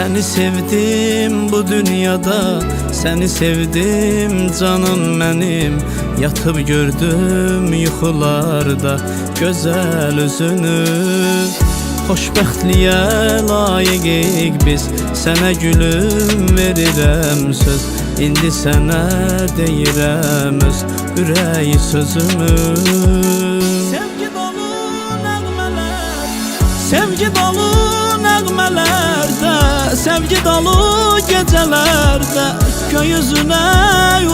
Seni sevdim bu dünyada, seni sevdim canım benim. Yatıp gördüm yuxularda gözəl üzünü. Xoşbəxtliyə layiqik biz, sənə gülüm verirəm söz. İndi sənə deyirəm öz ürək sözümü. Sevgi dolu nəğmələr, sevgi dolu nəğmələrdə, sevgi dolu gecələrdə, gökyüzünə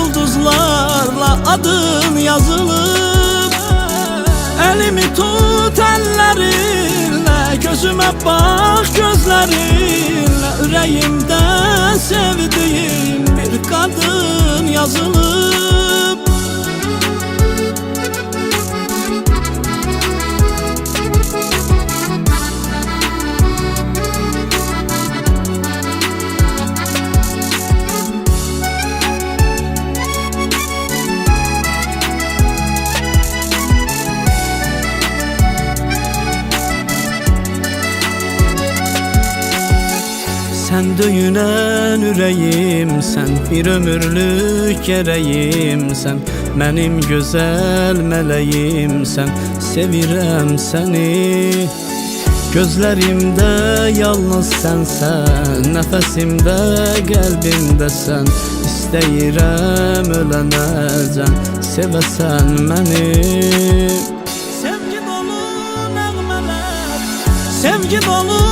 ulduzlarla adın yazılıb. Elimi tut əllərinlə, gözümə bax gözlərinlə, ürəyimdə sevdiğim bir kadın yazılıb. Sen döyünən ürəyimsən, bir ömürlük gərəyimsən, mənim gözəl mələyimsən, sevirəm səni. Gözlərimdə yalnız sənsən, nəfəsimdə, qəlbimdəsən, istəyirəm ölənəcən, sevəsən məni. Sevgi dolu nəğmələr, sevgi dolu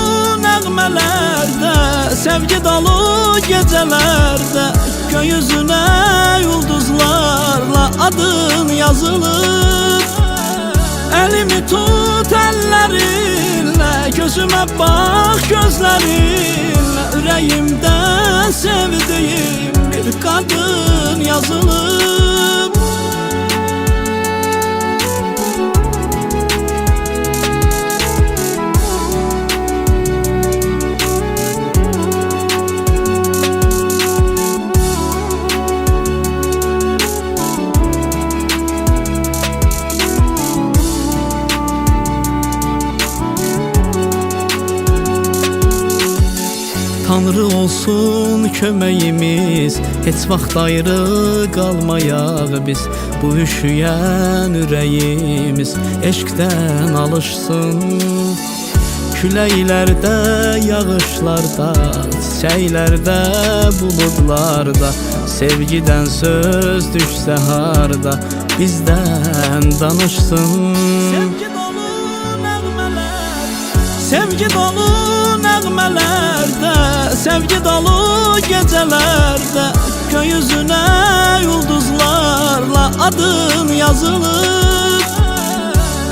nəğmələrdə, sevgi dolu gecələrdə, gökyüzünə ulduzlarla adın yazılıb. Elimi tut əllərinlə, gözümə bax gözlərinlə, ürəyimdə sevdiğim bir kadın yazılıb. Tanrı olsun köməyimiz, heç vaxt ayrı qalmayaq biz. Bu üşüyən ürəyimiz eşqdən alışsın. Küləklərdə, yağışlarda, çiçəklərdə, buludlarda, sevgidən söz düşsə harda, bizdən danışsın. Sevgi dolu nəğmələr, sevgi dolu nəğmələrdə, sevgi dolu gecələrdə, gökyüzünə ulduzlarla adın yazılıb.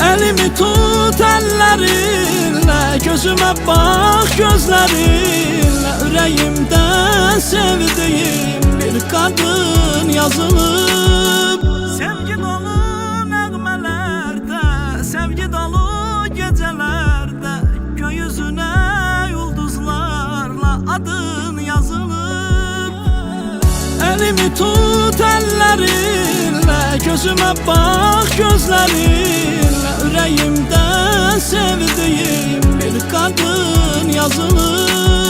Elimi tut əllərinlə, gözümə bax gözlərinlə, ürəyimdə sevdiğim bir kadın yazılıb. Sevgi dolu nəğmələrdə, sevgi dolu gecələrdə, gökyüzünə adın yazılıb. Elimi tut əllərinlə, gözümə bax gözlərinlə, ürəyimdə sevdiğim bir kadın yazılıb.